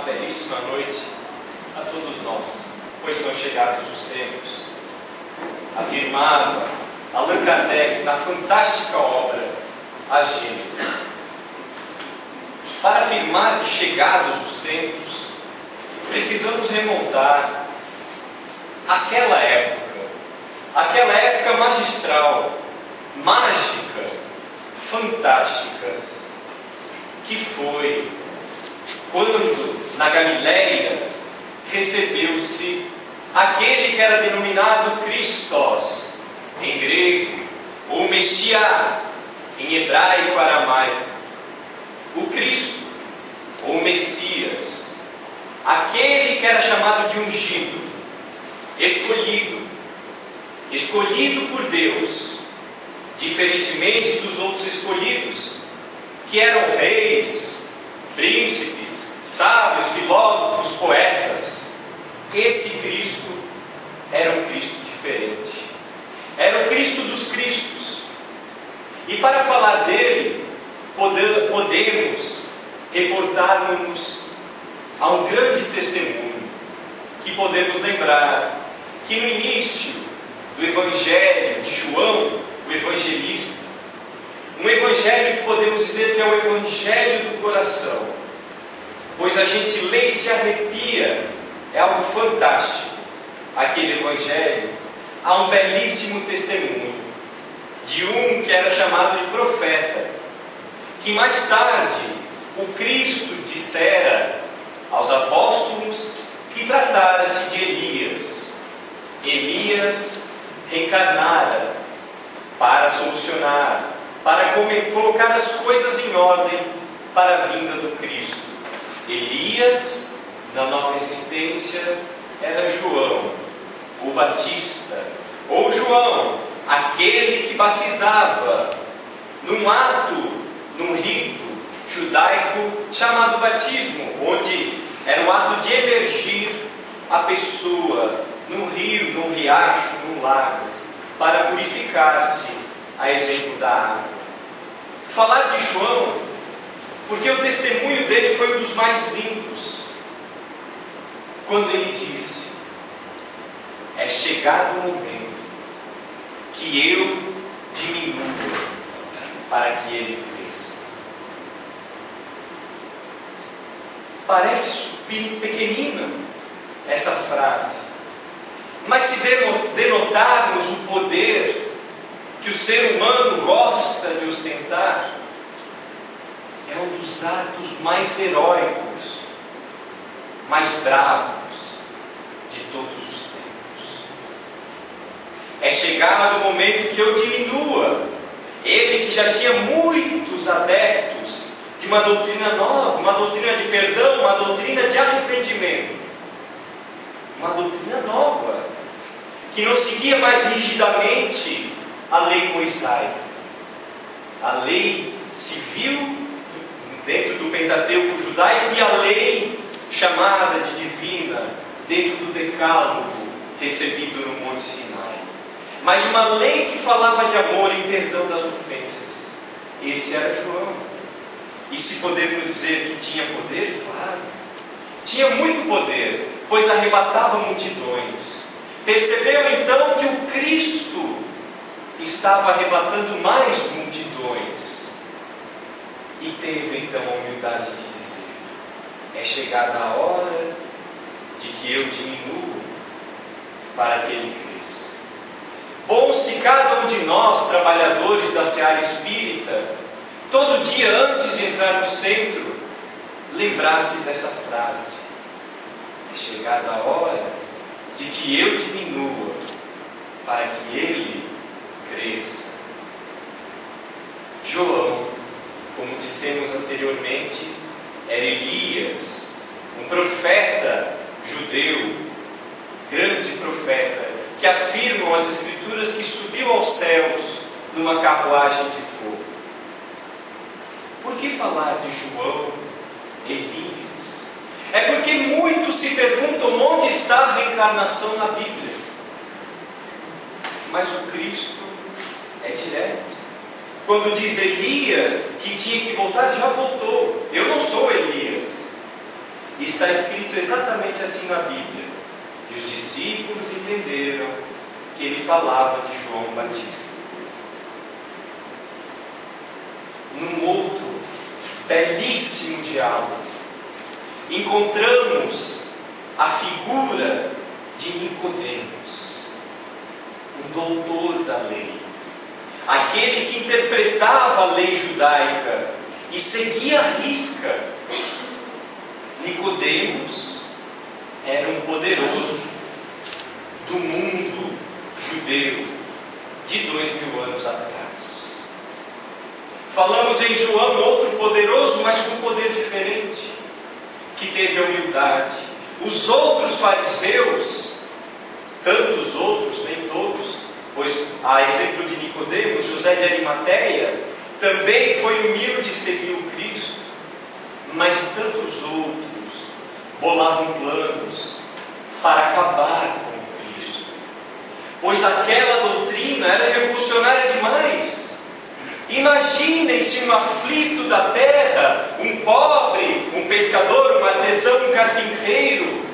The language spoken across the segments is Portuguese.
belíssima noite a todos nós, pois são chegados os tempos. Afirmava Allan Kardec na fantástica obra A Gênese. Para afirmar que chegados os tempos, precisamos remontar àquela época magistral, mágica, fantástica, que foi quando na Galileia recebeu-se aquele que era denominado Christos, em grego, ou Messiá, em hebraico aramaico, o Cristo, ou Messias, aquele que era chamado de ungido, escolhido por Deus, diferentemente dos outros escolhidos, que eram reis, príncipes, sábios, filósofos, poetas. Esse Cristo era um Cristo diferente, era o Cristo dos Cristos. E para falar dele, podemos reportar-nos a um grande testemunho, que podemos lembrar que no início do Evangelho de João, o evangelista, um evangelho que podemos dizer que é o evangelho do coração, pois a gente lê e se arrepia, é algo fantástico. Aquele evangelho, há um belíssimo testemunho de um que era chamado de profeta, que mais tarde o Cristo dissera aos apóstolos que tratara-se de Elias. Elias reencarnara para solucionar, para colocar as coisas em ordem para a vinda do Cristo. Elias, na nova existência, era João, o Batista, ou João, aquele que batizava num rito judaico chamado batismo, onde era um ato de emergir a pessoa num rio, num riacho, num lago, para purificar-se, a exemplo da água. Falar de João, porque o testemunho dele foi um dos mais lindos, quando ele disse: é chegado o momento que eu diminua para que ele cresça. Parece pequenina essa frase, mas se denotarmos o poder que o ser humano gosta de ostentar, é um dos atos mais heróicos, mais bravos de todos os tempos. É chegado o momento que eu diminua. Ele que já tinha muitos adeptos de uma doutrina nova, uma doutrina de perdão, uma doutrina de arrependimento, uma doutrina nova, que não seguia mais rigidamente a lei mosaica, a lei civil dentro do Pentateuco judaico e a lei chamada de divina dentro do Decálogo recebido no Monte Sinai, mas uma lei que falava de amor e perdão das ofensas. Esse era João. E se podemos dizer que tinha poder, claro, tinha muito poder, pois arrebatava multidões. Percebeu então que o Cristo estava arrebatando mais multidões, e teve então a humildade de dizer: é chegada a hora de que eu diminuo para que ele cresça. Bom se cada um de nós, trabalhadores da seara espírita, todo dia antes de entrar no centro, lembrasse dessa frase: é chegada a hora de que eu diminua para que ele cresça. João, como dissemos anteriormente, era Elias, um profeta judeu, grande profeta, que afirmam as Escrituras que subiu aos céus numa carruagem de fogo. Por que falar de João, Elias? É porque muitos se perguntam onde está a reencarnação na Bíblia. Mas o Cristo é direto. Quando diz Elias que tinha que voltar, já voltou. Eu não sou Elias. E está escrito exatamente assim na Bíblia. E os discípulos entenderam que ele falava de João Batista. Num outro belíssimo diálogo, encontramos a figura de Nicodemos, um doutor da lei, aquele que interpretava a lei judaica e seguia à risca. Nicodemos era um poderoso do mundo judeu de 2000 anos atrás. Falamos em João, outro poderoso, mas com um poder diferente, que teve a humildade. Os outros fariseus, tantos outros, nem todos, pois a exemplo de Nicodemos, José de Arimateia também foi humilde e seguiu Cristo, mas tantos outros bolavam planos para acabar com Cristo, pois aquela doutrina era revolucionária demais. Imaginem se um aflito da terra, um pobre, um pescador, um artesão, um carpinteiro,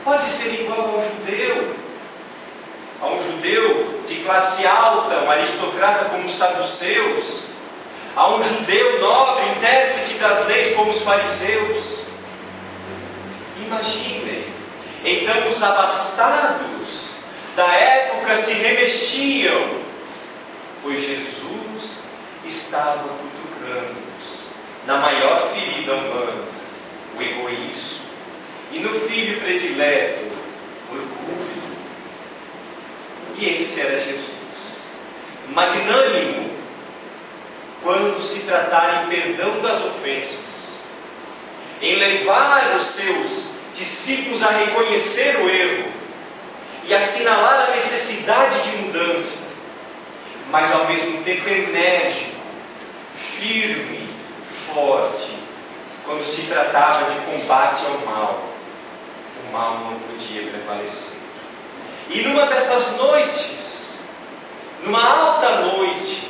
pode ser igual a um judeu de classe alta, um aristocrata como os saduceus, a um judeu nobre, intérprete das leis como os fariseus. Imaginem, então os abastados da época se remexiam, pois Jesus estava cutucando-os na maior ferida humana, o egoísmo, e no filho predileto, o orgulho. E esse era Jesus, magnânimo quando se tratar em perdão das ofensas, em levar os seus discípulos a reconhecer o erro e assinalar a necessidade de mudança, mas ao mesmo tempo enérgico, firme, forte, quando se tratava de combate ao mal. O mal não podia prevalecer. E numa dessas noites, numa alta noite,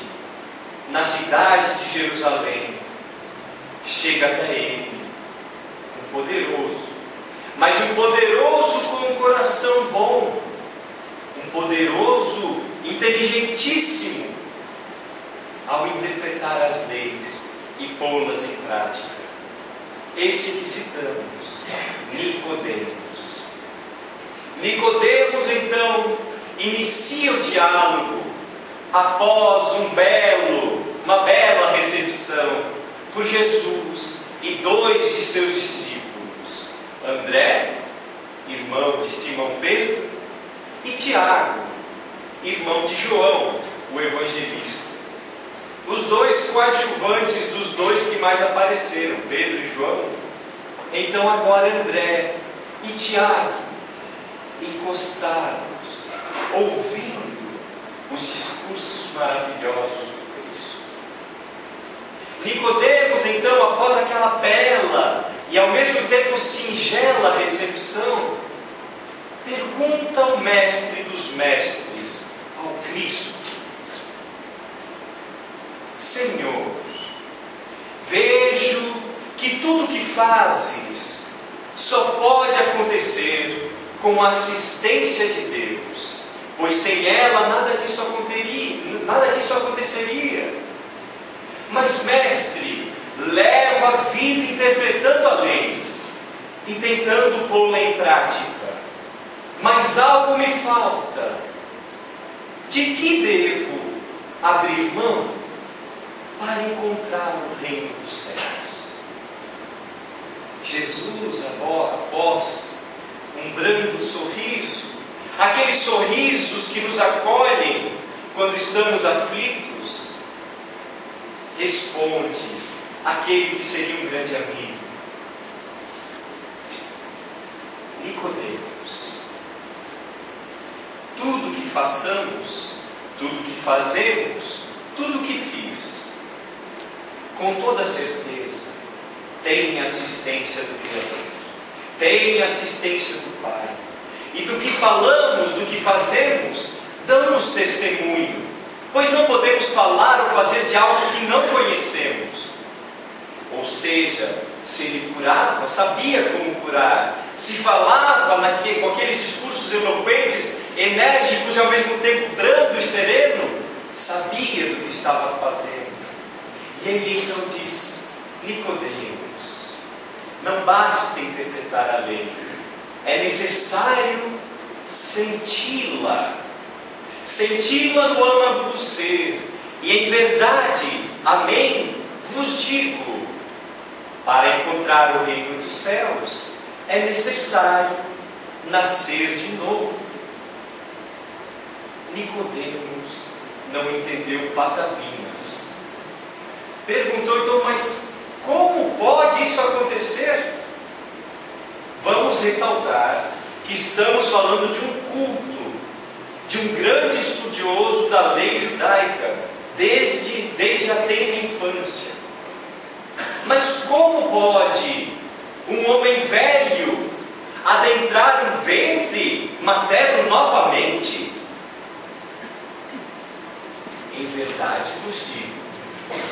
na cidade de Jerusalém, chega até ele um poderoso, mas um poderoso com um coração bom, um poderoso inteligentíssimo ao interpretar as leis e pô-las em prática. Esse que citamos, Nicodemos. Nicodemos então inicia o diálogo após uma bela recepção por Jesus e dois de seus discípulos, André, irmão de Simão Pedro, e Tiago, irmão de João, o evangelista. Os dois coadjuvantes dos dois que mais apareceram, Pedro e João. Então agora André e Tiago, encostados, ouvindo os discursos maravilhosos do Cristo. Nicodemos então, após aquela bela e ao mesmo tempo singela recepção, pergunta ao mestre dos mestres, ao Cristo: Senhor, vejo que tudo que fazes só pode acontecer com a assistência de Deus, pois sem ela nada disso aconteceria. Mas, mestre, leva a vida interpretando a lei e tentando pô-la em prática, mas algo me falta. De que devo abrir mão para encontrar o reino dos céus? Jesus, após um brando sorriso, aqueles sorrisos que nos acolhem quando estamos aflitos, responde aquele que seria um grande amigo: Nicodemos, tudo que façamos, tudo que fazemos, tudo que fiz, com toda certeza, tem assistência do Criador, tem assistência do Pai. E do que falamos, do que fazemos, damos testemunho, pois não podemos falar ou fazer de algo que não conhecemos. Ou seja, se ele curava, sabia como curar, se falava com aqueles discursos eloquentes, enérgicos e ao mesmo tempo brando e sereno, sabia do que estava fazendo. E ele então diz: Nicodemos, não basta interpretar a lei, é necessário senti-la no âmago do ser. E em verdade, amém, vos digo, para encontrar o reino dos céus, é necessário nascer de novo. Nicodemos não entendeu patavinas. Perguntou então, mas como pode isso acontecer? Vamos ressaltar que estamos falando de um culto, de um grande estudioso da lei judaica, desde a tenra infância. Mas como pode um homem velho adentrar um ventre materno novamente? Em verdade vos digo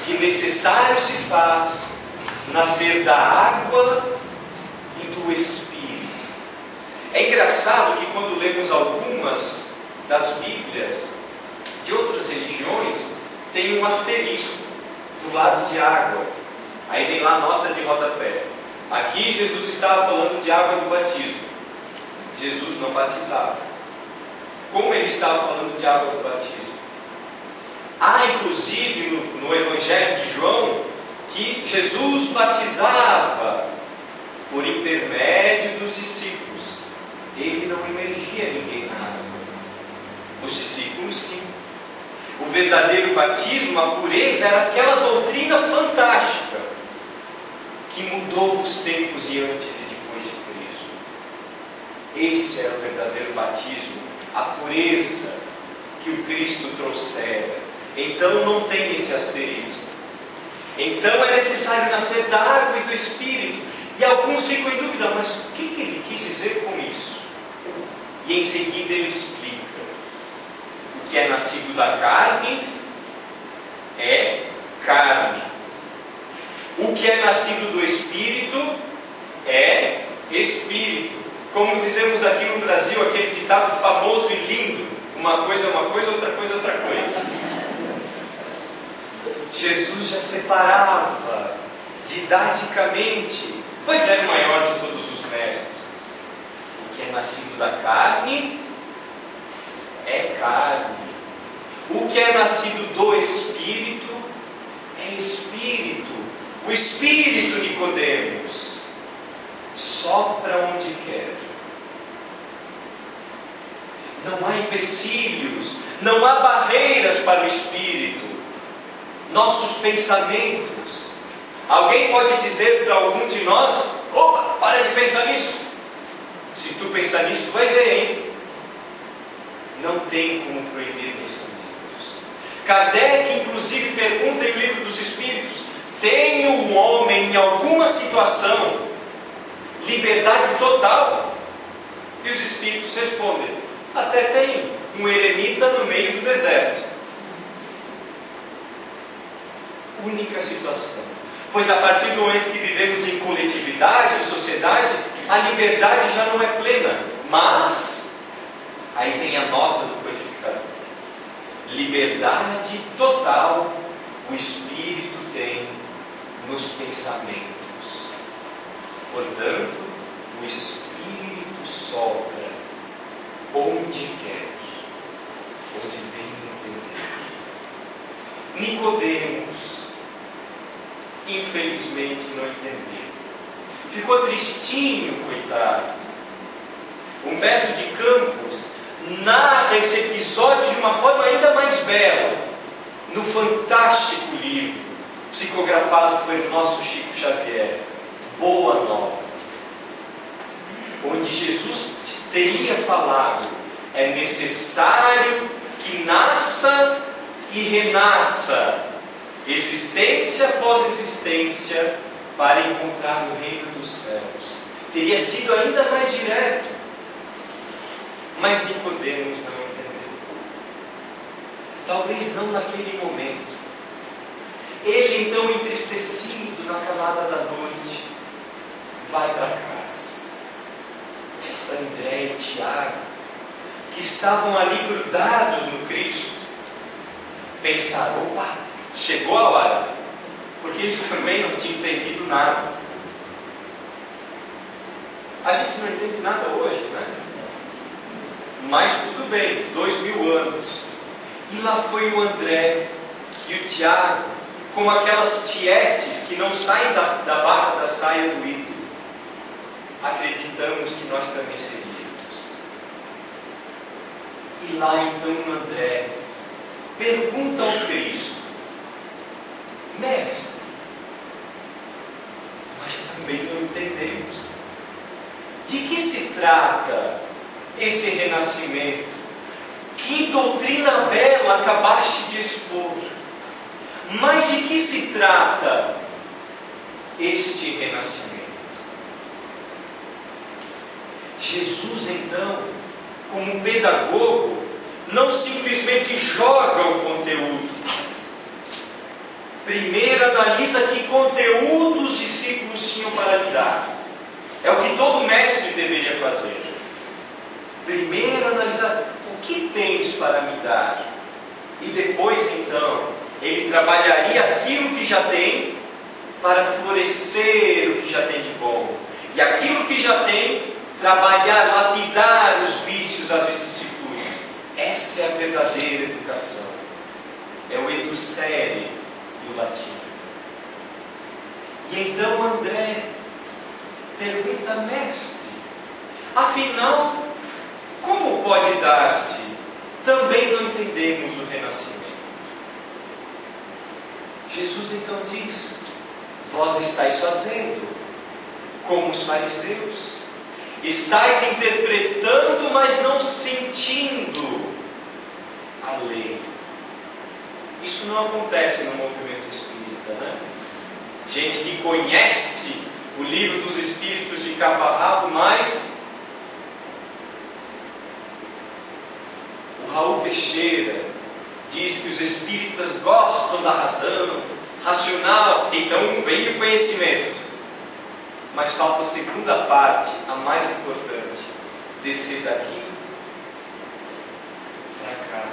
que necessário se faz nascer da água e do Espírito. É engraçado que quando lemos algumas das Bíblias de outras religiões, tem um asterisco do lado de água. Aí vem lá a nota de rodapé. Aqui Jesus estava falando de água do batismo. Jesus não batizava. Como ele estava falando de água do batismo? Há inclusive no Evangelho de João que Jesus batizava por intermédio dos discípulos. Ele não imergia ninguém na água. Os discípulos sim. O verdadeiro batismo, a pureza, era aquela doutrina fantástica que mudou os tempos e antes e depois de Cristo. Esse era o verdadeiro batismo, a pureza que o Cristo trouxera. Então não tem esse asterisco. Então é necessário nascer da água e do Espírito. E alguns ficam em dúvida, mas o que ele quis dizer com isso? E em seguida ele explica: o que é nascido da carne é carne, o que é nascido do Espírito é Espírito. Como dizemos aqui no Brasil, aquele ditado famoso e lindo: uma coisa é uma coisa, outra coisa é outra coisa. Jesus já separava didaticamente, pois era o maior de todos os mestres. O que é nascido da carne é carne, o que é nascido do Espírito é Espírito. O Espírito, Nicodemos, sopra onde quer. Não há empecilhos, não há barreiras para o Espírito. Nossos pensamentos. Alguém pode dizer para algum de nós: opa, para de pensar nisso. Se tu pensar nisso, tu vai ver, hein? Não tem como proibir pensamentos. Kardec, inclusive, pergunta em o Livro dos Espíritos: tem um homem em alguma situação liberdade total? E os Espíritos respondem: até tem um eremita no meio do deserto. Única situação. Pois a partir do momento que vivemos em coletividade, em sociedade, a liberdade já não é plena. Mas, aí vem a nota do codificador: liberdade total o Espírito tem nos pensamentos. Portanto, o Espírito sopra onde quer, onde bem entender. Nicodemos, infelizmente, não entendeu. Ficou tristinho, coitado. Humberto de Campos narra esse episódio de uma forma ainda mais bela, no fantástico livro, psicografado pelo nosso Chico Xavier, Boa Nova, onde Jesus teria falado: é necessário que nasça e renasça, existência após existência, para encontrar o reino dos céus. Teria sido ainda mais direto, mas Nicodemos não entendeu. Talvez não naquele momento. Ele então, entristecido na calada da noite, vai para casa. André e Tiago, que estavam ali grudados no Cristo, pensaram: opa, chegou a hora, porque eles também não tinham entendido nada. A gente não entende nada hoje, né? Mas tudo bem, 2000 anos. E lá foi o André e o Tiago, como aquelas tietes que não saem da barra da saia do ídolo. Acreditamos que nós também seríamos. E lá então André pergunta ao Cristo: mestre, nós também não entendemos. De que se trata esse renascimento? Que doutrina bela acabaste de expor. Mas de que se trata este renascimento? Jesus, então, como pedagogo, não simplesmente joga o conteúdo. Primeiro analisa que conteúdo os discípulos tinham para lhe dar. É o que todo mestre deveria fazer. Primeiro analisar: o que tens para me dar? E depois, então, ele trabalharia aquilo que já tem para florescer o que já tem de bom. E aquilo que já tem, trabalhar, lapidar os vícios, as vicissitudes. Essa é a verdadeira educação. É o educere do latim. E então André pergunta: mestre, afinal, como pode dar-se? Também não entendemos o renascimento. Jesus então diz: vós estáis fazendo como os fariseus. Estáis interpretando, mas não sentindo a lei. Isso não acontece no movimento espírita, né? Gente que conhece o livro dos Espíritos de cabo a rabo, mas o Raul Teixeira diz que os espíritas gostam da razão, racional, então vem o conhecimento. Mas falta a segunda parte, a mais importante: descer daqui para cá.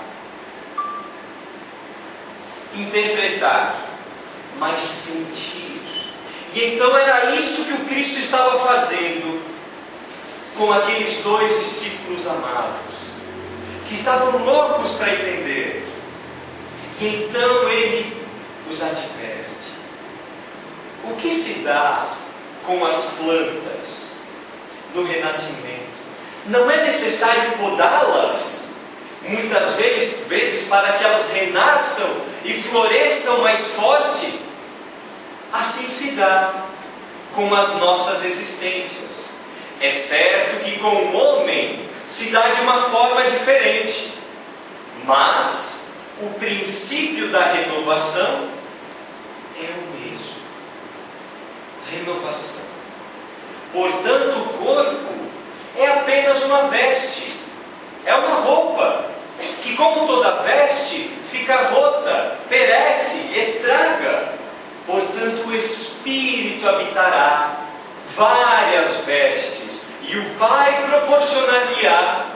Interpretar, mas sentir. E então era isso que o Cristo estava fazendo com aqueles dois discípulos amados, que estavam loucos para entender. E então ele os adverte. O que se dá com as plantas no renascimento? Não é necessário podá-las muitas vezes para que elas renasçam e floresçam mais forte? Assim se dá com as nossas existências. É certo que com o homem se dá de uma forma diferente, mas o princípio da renovação é o mesmo. Renovação. Portanto, o corpo é apenas uma veste, é uma roupa, que como toda veste, fica rota, perece, estraga. Portanto, o Espírito habitará várias vestes, e o Pai proporcionar-lhe-á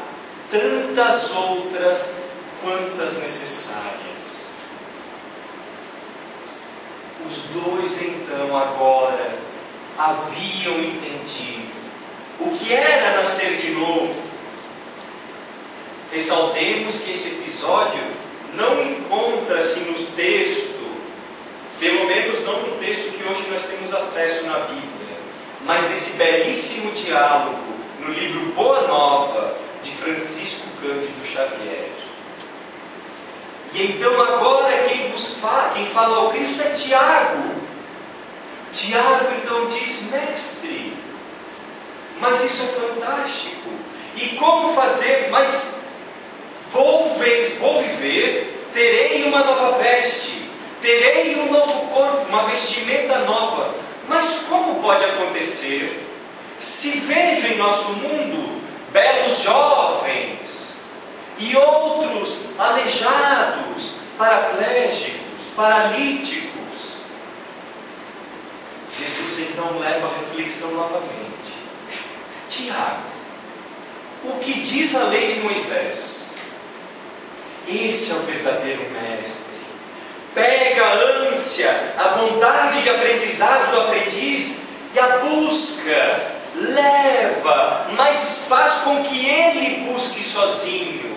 tantas outras quantas necessárias. Os dois então agora haviam entendido o que era nascer de novo. Ressaltemos que esse episódio não encontra-se no texto, pelo menos não no texto que hoje nós temos acesso na Bíblia, mas desse belíssimo diálogo no livro Boa Nova de Francisco Cândido Xavier. E então agora quem fala ao Cristo é Tiago. Tiago então diz: mestre, mas isso é fantástico, e como fazer? Mas vou viver, terei uma nova veste, terei um novo corpo, uma vestimenta nova. Mas como pode acontecer se vejo em nosso mundo belos jovens e outros aleijados, paraplégicos, paralíticos? Jesus Jesus então leva a reflexão novamente. Tiago, o que diz a lei de Moisés? Esse é o verdadeiro mestre. Pega a ânsia, a vontade de aprendizado do aprendiz e a busca, leva, mas faz com que ele busque sozinho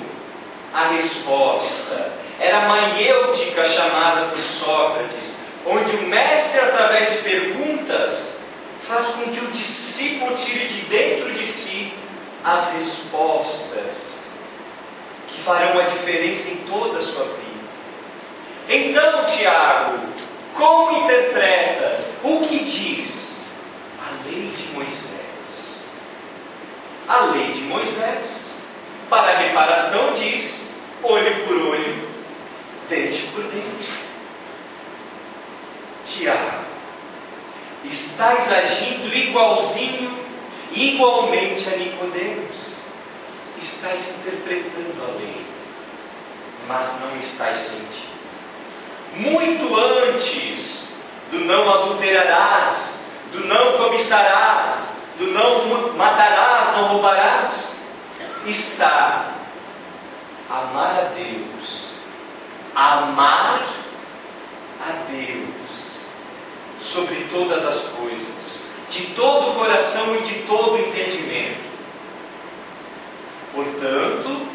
a resposta. Era a maiêutica chamada por Sócrates, onde o mestre, através de perguntas, faz com que o discípulo tire de dentro de si as respostas que farão a diferença em toda a sua vida. Então, Tiago, como interpretas o que diz a lei de Moisés? A lei de Moisés, para a reparação, diz olho por olho, dente por dente. Tiago, estás agindo igualmente a Nicodemos. Estás interpretando a lei, mas não estás sentindo. Muito antes do não adulterarás, do não cobiçarás, do não matarás, não roubarás, está amar a Deus. Amar a Deus sobre todas as coisas, de todo o coração e de todo o entendimento. Portanto,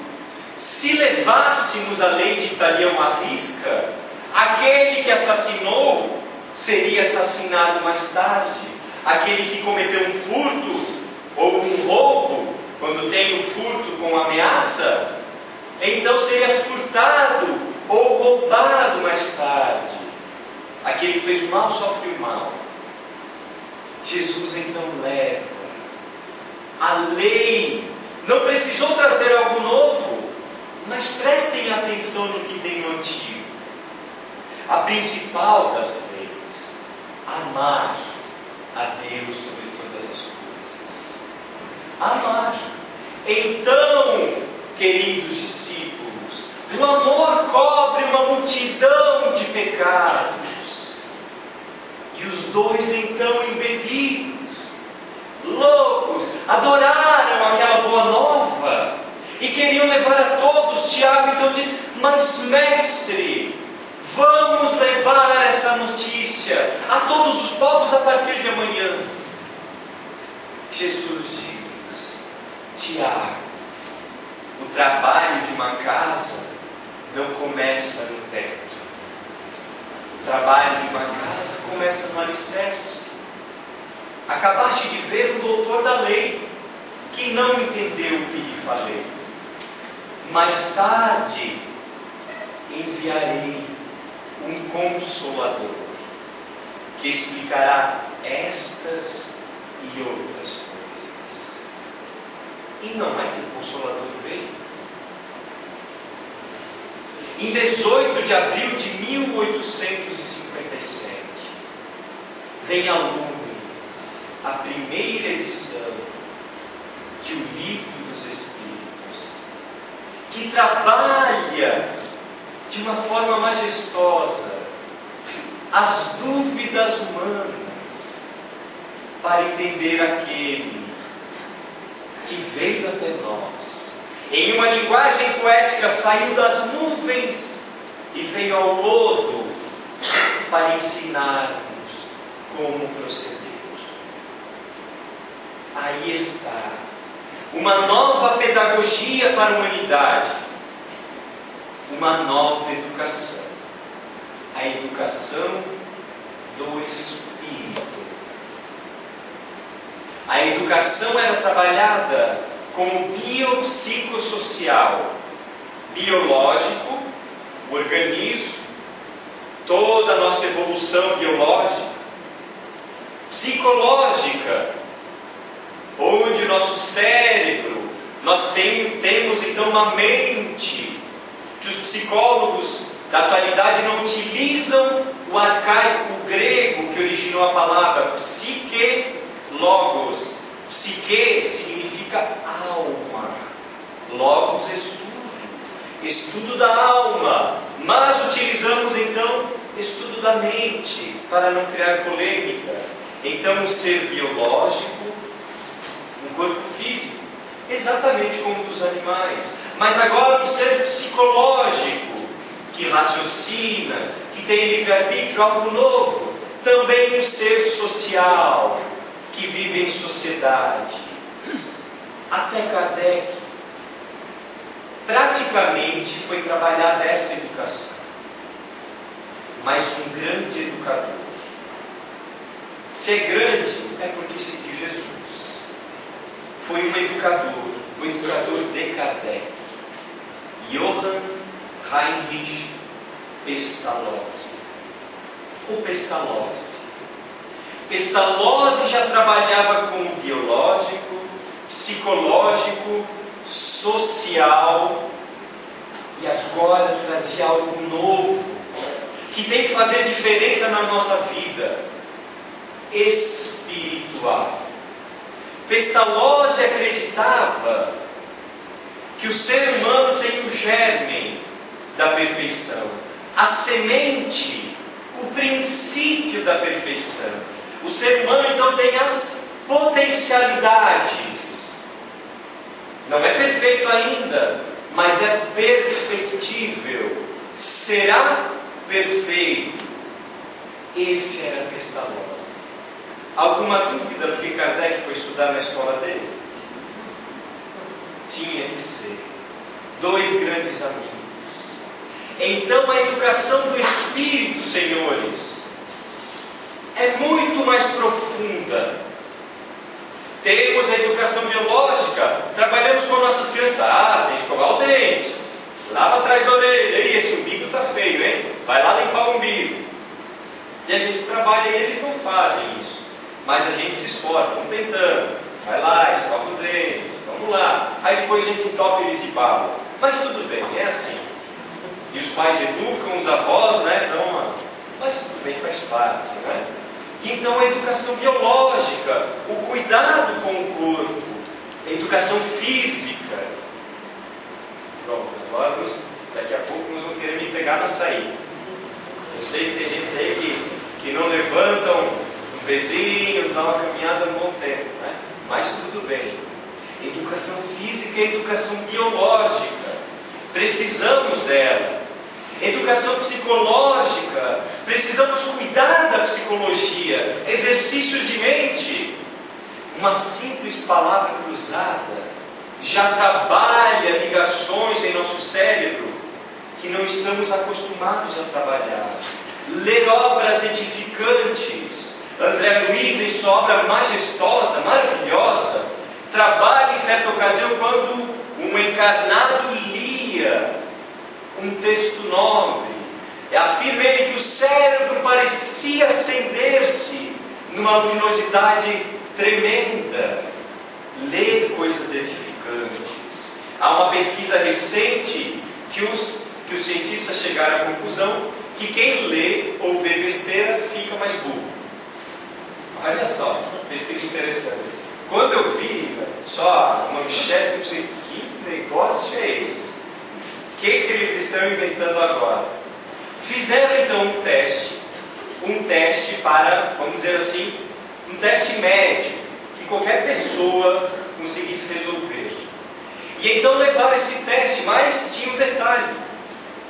se levássemos a lei de Italião à risca, aquele que assassinou seria assassinado mais tarde. Aquele que cometeu um furto ou um roubo, quando tem o furto com ameaça, então seria furtado ou roubado mais tarde. Aquele que fez o mal sofre o mal. Jesus então leva a lei. Não precisou trazer algo novo, mas prestem atenção no que tem no antigo. A principal das leis: amar a Deus sobre todas as coisas. Amar. Então, queridos discípulos, o amor cobre uma multidão de pecados. E os dois então embebidos, loucos, adoraram aquela boa nova e queriam levar a todos. Tiago então diz: mas mestre, vamos levar essa notícia a todos os povos a partir de amanhã. Jesus diz: Tiago, o trabalho de uma casa não começa no teto. O trabalho de uma casa começa no alicerce. Acabaste de ver o doutor da lei, que não entendeu o que lhe falei. Mais tarde enviarei um Consolador, que explicará estas e outras coisas. E não é que o Consolador veio? Em 18 de abril de 1857, vem a lume a primeira edição de O Livro dos Espíritos, que trabalha de uma forma majestosa as dúvidas humanas para entender aquele que veio até nós. Em uma linguagem poética, saiu das nuvens e veio ao lodo para ensinar-nos como proceder. Aí está uma nova pedagogia para a humanidade, uma nova educação, a educação do Espírito. A educação era trabalhada como biopsicossocial, biológico, o organismo, toda a nossa evolução biológica, psicológica, onde o nosso cérebro, nós temos então uma mente, que os psicólogos da atualidade não utilizam o arcaico, o grego, que originou a palavra psique, logos. Psique significa alma, logos estudo da alma, mas utilizamos então estudo da mente, para não criar polêmica. Então, o ser biológico, um corpo físico, exatamente como dos animais. Mas agora o ser psicológico, que raciocina, que tem livre-arbítrio, algo novo. Também um ser social, que vive em sociedade. Até Kardec, praticamente foi trabalhada essa educação. Mas um grande educador. Ser grande é porque seguiu Jesus. Foi um educador, o educador de Kardec. Johann Heinrich Pestalozzi. O Pestalozzi. Pestalozzi já trabalhava com o biológico, psicológico, social, e agora trazia algo novo, que tem que fazer diferença na nossa vida, espiritual. Pestalozzi acreditava que o ser humano tem o germe da perfeição, a semente, o princípio da perfeição. O ser humano então tem as potencialidades. Não é perfeito ainda, mas é perfectível. Será perfeito. Esse era Pestalozzi. Alguma dúvida do que Kardec foi estudar na escola dele? Tinha que ser. Dois grandes amigos. Então a educação do espírito, senhores, é muito mais profunda. Temos a educação biológica, trabalhamos com nossas crianças. Tem que escovar o dente, lava atrás da orelha. E esse umbigo está feio, hein? Vai lá limpar o umbigo. E a gente trabalha e eles não fazem isso. Mas a gente se esforça, vamos tentando. Vai lá, escova o dente, vamos lá. Aí depois a gente entope eles de bala. Mas tudo bem, é assim. E os pais educam, os avós, né? Então, mas tudo bem, faz parte, né? Então a educação biológica, o cuidado com o corpo, a educação física. Pronto, agora daqui a pouco nós vamos querer me pegar na saída. Eu sei que tem gente aí que não levantam um pezinho, não dá uma caminhada um bom tempo, né? Mas tudo bem. Educação física e educação biológica, precisamos dela. Educação psicológica, precisamos cuidar da psicologia, exercícios de mente. Uma simples palavra cruzada já trabalha ligações em nosso cérebro que não estamos acostumados a trabalhar. Ler obras edificantes. André Luiz, em sua obra majestosa, maravilhosa, trabalha em certa ocasião quando um encarnado lia um texto nobre. Afirma ele que o cérebro parecia acender-se numa luminosidade tremenda. Ler coisas edificantes. Há uma pesquisa recente que os cientistas chegaram à conclusão que quem lê ou vê besteira fica mais burro. Olha só, pesquisa interessante. Quando eu vi só uma manchete, eu pensei, que negócio é esse? O que eles estão inventando agora? Fizeram então um teste para, vamos dizer assim, um teste médio, que qualquer pessoa conseguisse resolver. E então levaram esse teste, mas tinha um detalhe: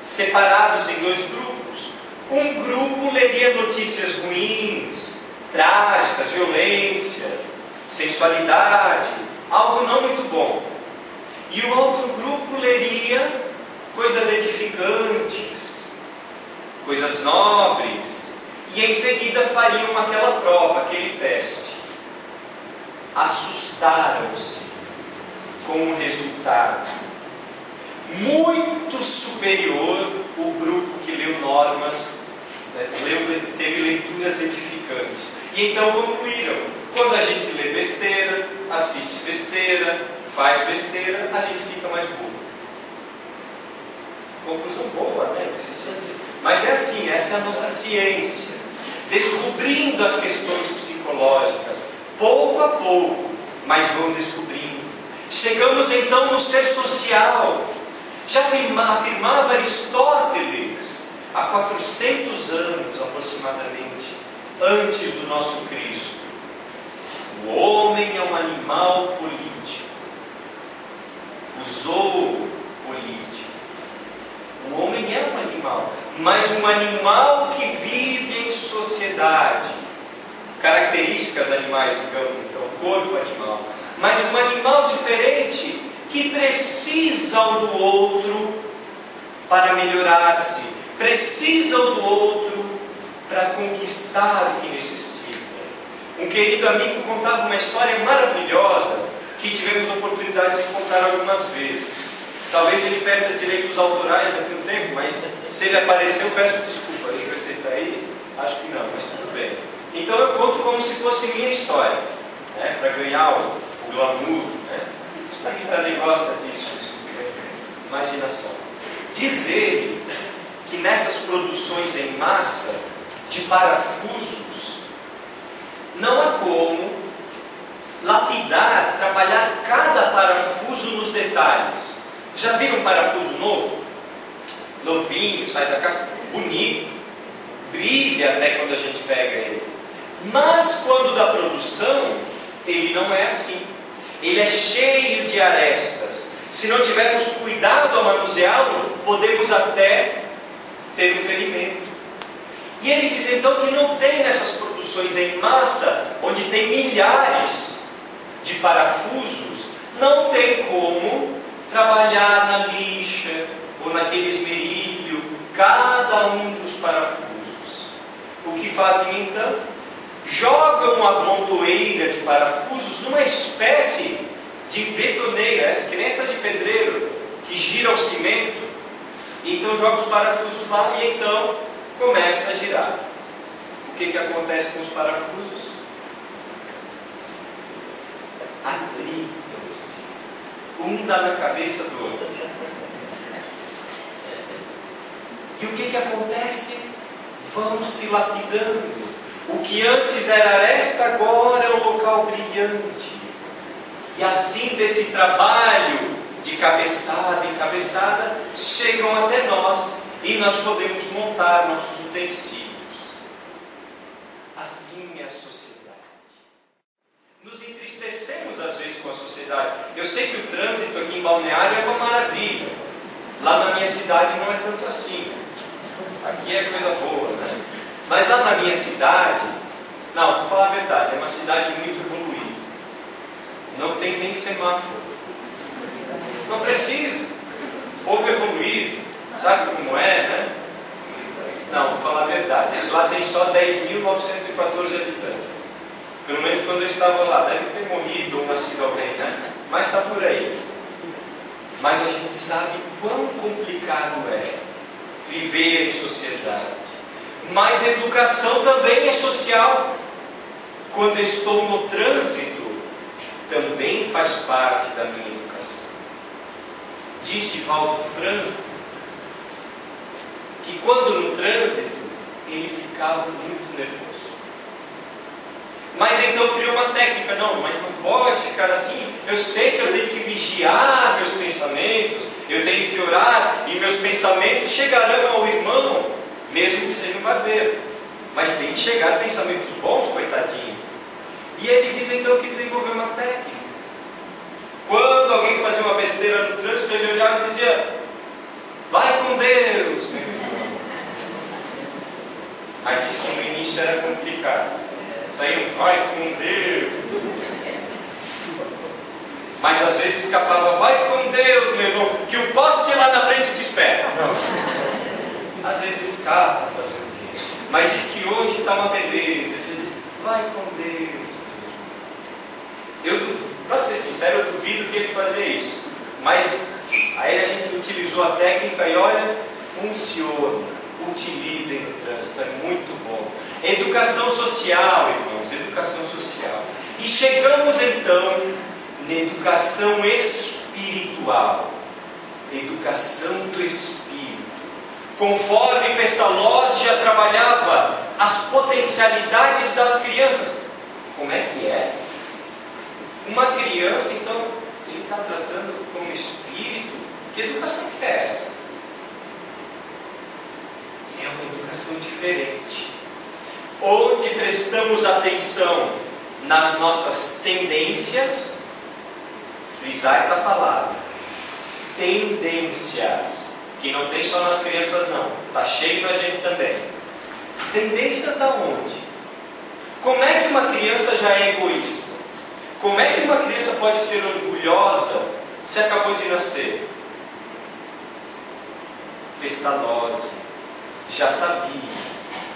separados em dois grupos. Um grupo leria notícias ruins, trágicas, violência, sensualidade, algo não muito bom. E o outro grupo leria coisas edificantes, coisas nobres, e em seguida fariam aquela prova, aquele teste. Assustaram-se com o resultado muito superior o grupo que leu normas, teve leituras edificantes. E então concluíram: quando a gente lê besteira, assiste besteira, faz besteira, a gente fica mais burro. Conclusão boa, né? Mas é assim, essa é a nossa ciência, descobrindo as questões psicológicas, pouco a pouco, mas vão descobrindo. Chegamos então no ser social. Já afirmava Aristóteles, há 400 anos aproximadamente, antes do nosso Cristo, O homem é um animal político. O zoo político. O homem é um animal, mas um animal que vive em sociedade. Características animais, digamos, então, corpo animal. Mas um animal diferente que precisa um do outro para melhorar-se, precisa um do outro para conquistar o que necessita. Um querido amigo contava uma história maravilhosa que tivemos oportunidade de contar algumas vezes. Talvez ele peça direitos autorais daqui a um tempo, mas se ele apareceu, peço desculpa. Deixa eu ver se ele está aí. Acho que não, mas tudo bem. Então eu conto como se fosse minha história, né, para ganhar o glamour. Né? O Espírito também gosta disso, imaginação. Diz ele que nessas produções em massa de parafusos, não há como lapidar, trabalhar cada parafuso nos detalhes. Já viram um parafuso novo? Novinho, sai da caixa, bonito, brilha até quando a gente pega ele. Mas quando da produção, ele não é assim. Ele é cheio de arestas. Se não tivermos cuidado ao manuseá-lo, podemos até ter um ferimento. E ele diz então que não tem nessas produções em massa, onde tem milhares de parafusos, não tem como trabalhar na lixa ou naquele esmerilho cada um dos parafusos. O que fazem então? Jogam uma montoeira de parafusos numa espécie de betoneira, que nem essa de pedreiro, que gira o cimento. Então joga os parafusos lá e então começa a girar. O que acontece com os parafusos? Atritam-se. Um dá na cabeça do outro. E o que acontece? Vão se lapidando. O que antes era aresta, agora é um local brilhante. E assim, desse trabalho de cabeçada em cabeçada, chegam até nós e nós podemos montar nossos utensílios. Assim é a sociedade. Nos entristecemos às vezes com a sociedade. Eu sei que o trânsito aqui em Balneário é uma maravilha. Lá na minha cidade não é tanto assim. Aqui é coisa boa, né? Mas lá na minha cidade, não, vou falar a verdade, é uma cidade muito evoluída. Não tem nem semáforo. Não precisa. Povo evoluído, sabe como é, né? Não, vou falar a verdade. Lá tem só 10.914 habitantes. Pelo menos quando eu estava lá. Deve ter morrido ou nascido alguém, né? Mas está por aí. Mas a gente sabe quão complicado é viver em sociedade. Mas educação também é social. Quando estou no trânsito, também faz parte da minha educação. Diz Divaldo Franco que quando no trânsito ele ficava muito nervoso. Mas então criou uma técnica, não, mas não pode ficar assim. Eu sei que eu tenho que vigiar meus pensamentos, eu tenho que orar e meus pensamentos chegarão ao irmão, mesmo que seja um barbeiro. Mas tem que chegar pensamentos bons, coitadinho. E ele diz então que desenvolveu uma técnica. Quando alguém fazia uma besteira no trânsito, ele olhava e dizia: vai com Deus, meu irmão. Aí diz que no início era complicado. Saiu, vai com Deus. Mas às vezes escapava, vai com Deus, meu irmão, que o poste lá na frente te espera. Não. Às vezes escapa, fazer o quê? Mas diz que hoje está uma beleza. Ele diz, vai com Deus. Para ser sincero, eu duvido que ele fazia isso. Mas aí a gente utilizou a técnica e olha, funciona. Utilizem no trânsito, é muito bom. Educação social, irmãos, educação social. E chegamos então na educação espiritual. Educação do Espírito. Conforme Pestalozzi já trabalhava as potencialidades das crianças. Como é que é? Uma criança, então, ele está tratando como espírito. Que educação que é essa? É uma educação diferente, onde prestamos atenção nas nossas tendências, frisar essa palavra, tendências, que não tem só nas crianças não, está cheio na gente também. Tendências da onde? Como é que uma criança já é egoísta? Como é que uma criança pode ser orgulhosa se acabou de nascer? Pestalozzi já sabia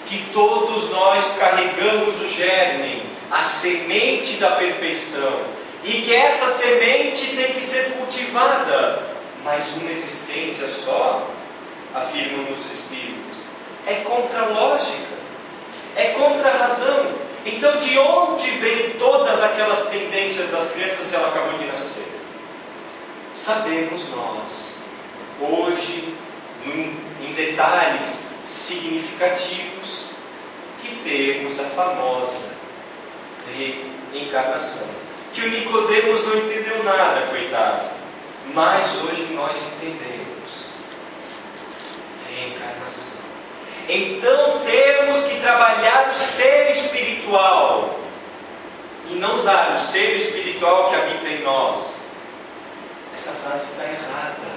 que todos nós carregamos o germe, a semente da perfeição, e que essa semente tem que ser cultivada, mas uma existência só, afirmam os Espíritos, é contra a lógica, é contra a razão. Então, de onde vêm todas aquelas tendências das crianças se ela acabou de nascer? Sabemos nós, hoje, em detalhes significativos, que temos a famosa reencarnação, que o Nicodemos não entendeu nada, coitado, mas hoje nós entendemos. Reencarnação. Então temos que trabalhar o ser espiritual e não usar o ser espiritual que habita em nós. Essa frase está errada.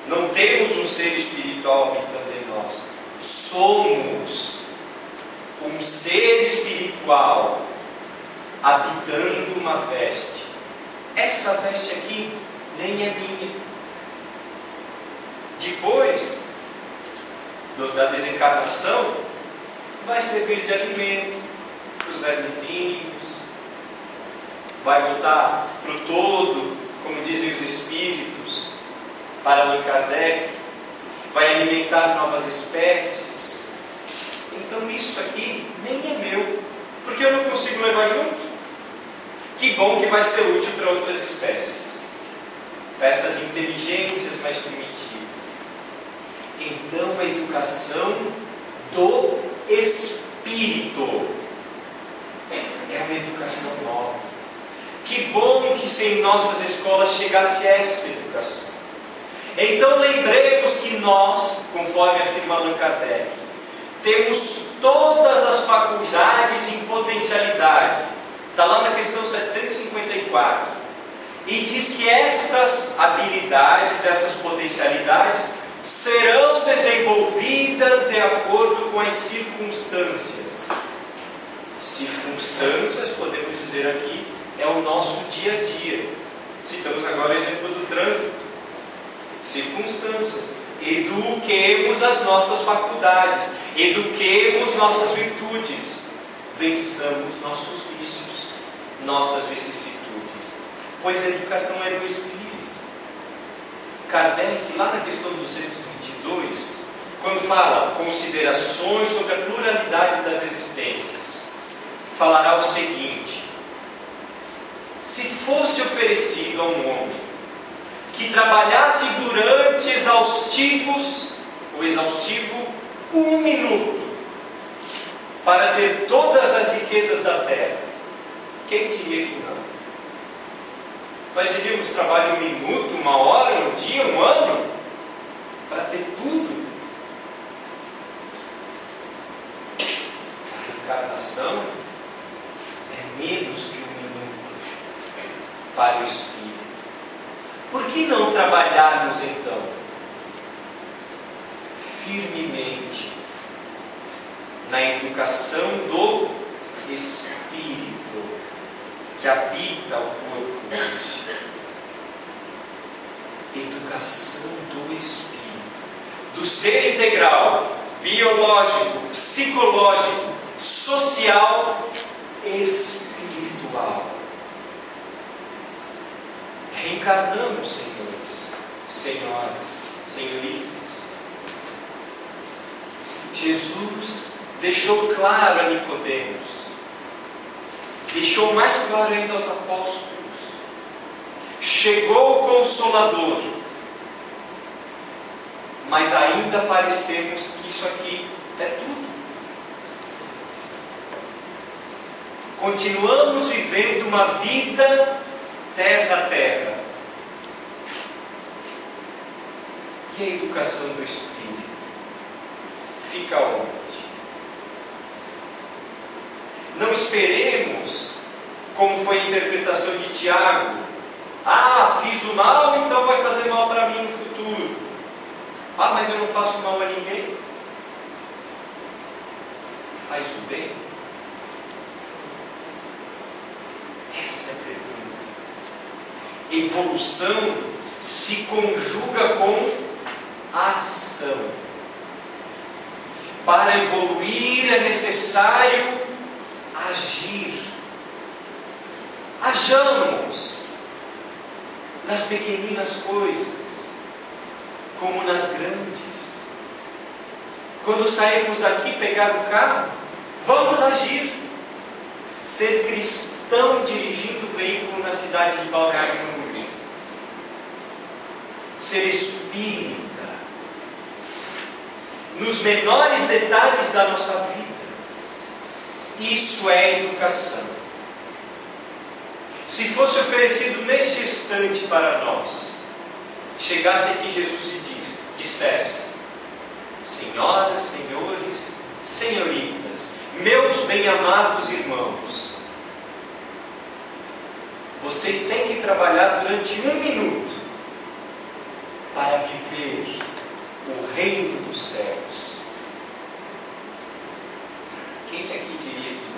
Não temos um ser espiritual habitando em nós. Somos um ser espiritual habitando uma veste. Essa veste aqui nem é minha. Depois da desencarnação, vai servir de alimento para os vermezinhos, vai voltar para o todo, como dizem os Espíritos, para Allan Kardec, vai alimentar novas espécies. Então isso aqui nem é meu, porque eu não consigo levar junto. Que bom que vai ser útil para outras espécies, para essas inteligências mais primitivas. Então a educação do espírito é uma educação nova. Que bom que se em nossas escolas chegasse essa educação. Então lembremos que nós, conforme afirma Allan Kardec, temos todas as faculdades em potencialidade. Está lá na questão 754. E diz que essas habilidades, essas potencialidades, serão desenvolvidas de acordo com as circunstâncias. Circunstâncias, podemos dizer aqui, é o nosso dia a dia. Citamos agora o exemplo do trânsito. Circunstâncias. Eduquemos as nossas faculdades, eduquemos nossas virtudes, vençamos nossos vícios, nossas vicissitudes, pois a educação é do espírito. Kardec, lá na questão 222, quando fala considerações sobre a pluralidade das existências, falará o seguinte: se fosse oferecido a um homem que trabalhasse durante exaustivo 1 minuto para ter todas as riquezas da terra, quem diria que não? Nós diríamos trabalho 1 minuto, 1 hora, 1 dia, 1 ano para ter tudo. A reencarnação é menos que 1 minuto para o espírito. Por que não trabalharmos então firmemente na educação do espírito que habita o corpo hoje? Educação do espírito, do ser integral, biológico, psicológico, social, espiritual. Reencarnamos, senhores, senhoras, senhoritas. Jesus deixou claro a Nicodemos, deixou mais claro ainda aos apóstolos. Chegou o Consolador, mas ainda parecemos que isso aqui é tudo. Continuamos vivendo uma vida terra a terra. E a educação do espírito fica onde? Não esperemos, como foi a interpretação de Tiago: ah, fiz o mal, então vai fazer mal para mim no futuro. Ah, mas eu não faço mal a ninguém. Faz o bem? Essa é a pergunta. Evolução se conjuga com ação. Para evoluir é necessário agir. Hajamos nas pequeninas coisas, como nas grandes. Quando sairmos daqui, pegar o carro, vamos agir. Ser cristão dirigindo o veículo na cidade de Balneário Camboriú. Ser espírita nos menores detalhes da nossa vida. Isso é educação. Se fosse oferecido neste instante para nós, chegasse aqui Jesus e dissesse: senhoras, senhores, senhoritas, meus bem-amados irmãos, vocês têm que trabalhar durante 1 minuto para viver o reino dos céus. Quem aqui diria que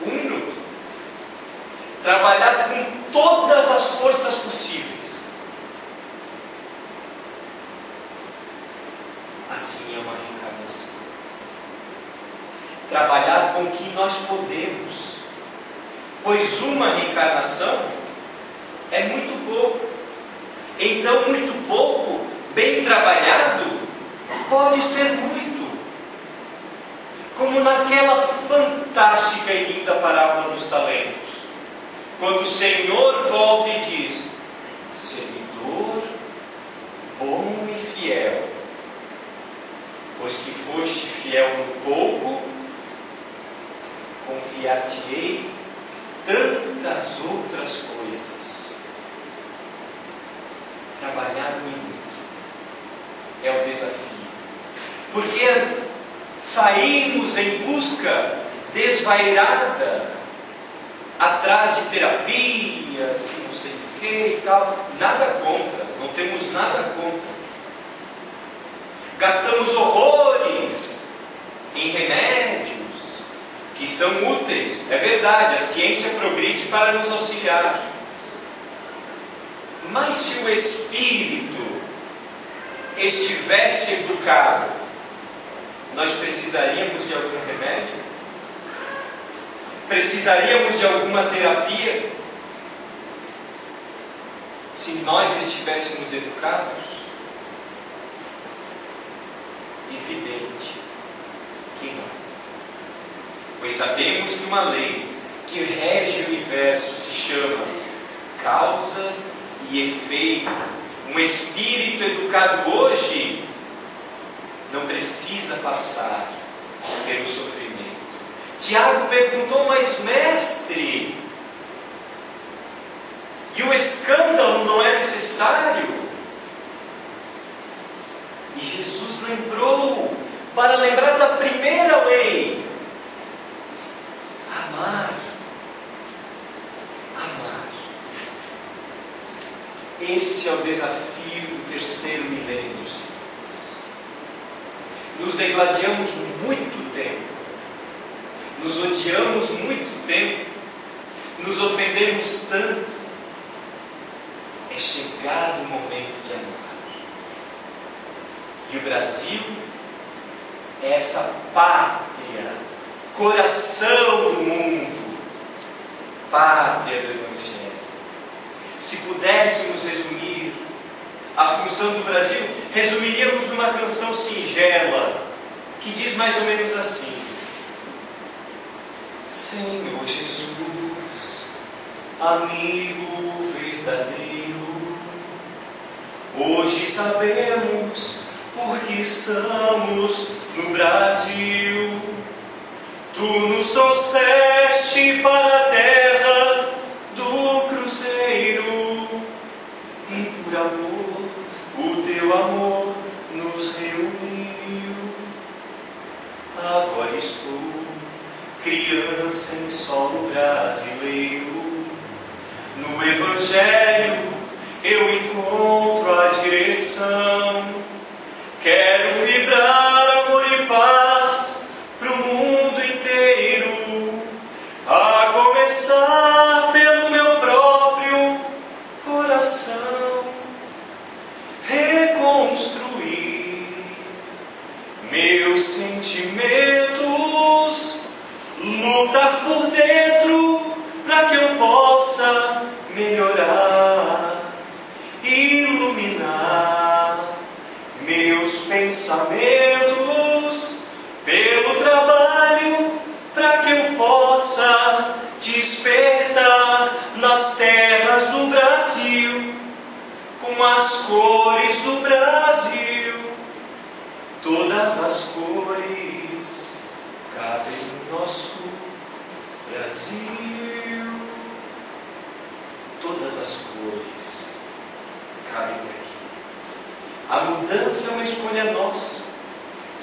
não? 1 minuto. Trabalhar com todas as forças possíveis. Assim é uma reencarnação. Trabalhar com o que nós podemos. Pois uma reencarnação é muito pouco. Então, muito pouco, bem trabalhado, pode ser muito. Como naquela fantástica e linda parábola dos talentos. Quando o Senhor volta e diz: servidor bom e fiel, pois que foste fiel no pouco, confiar-te-ei tantas outras coisas. Trabalhar muito é o desafio, porque saímos em busca desvairada atrás de terapias e não sei o que e tal. Nada contra, não temos nada contra. Gastamos horrores em remédios que são úteis, é verdade, a ciência progride para nos auxiliar. Mas se o espírito estivesse educado, nós precisaríamos de algum remédio? Precisaríamos de alguma terapia? Se nós estivéssemos educados? Evidente que não. Pois sabemos que uma lei que rege o universo se chama causa e efeito. Um espírito educado hoje não precisa passar pelo sofrimento. Tiago perguntou: mas mestre, e o escândalo não é necessário? E Jesus lembrou, para lembrar da primeira lei: amar. Amar. Esse é o desafio do terceiro milênio, senhores. Nos degladiamos muito tempo, nos odiamos muito tempo, nos ofendemos tanto. É chegado o momento de amar. E o Brasil é essa pátria, coração do mundo, pátria do Evangelho. Se pudéssemos resumir a função do Brasil, resumiríamos numa canção singela, que diz mais ou menos assim: Senhor Jesus, amigo verdadeiro, hoje sabemos porque estamos no Brasil. Tu nos trouxeste para a terra do cruzeiro, e por amor, o teu amor nos reuniu. Agora estou, criança em solo brasileiro. No Evangelho eu encontro a direção. Quero vibrar amor e paz pro mundo inteiro, a começar pelo meu próprio coração. Reconstruir meus sentimentos, lutar por dentro para que eu possa melhorar, iluminar meus pensamentos pelo trabalho para que eu possa despertar nas terras do Brasil com as cores do Brasil. Todas as cores cabem no nosso Brasil. Todas as cores cabem aqui. A mudança é uma escolha nossa.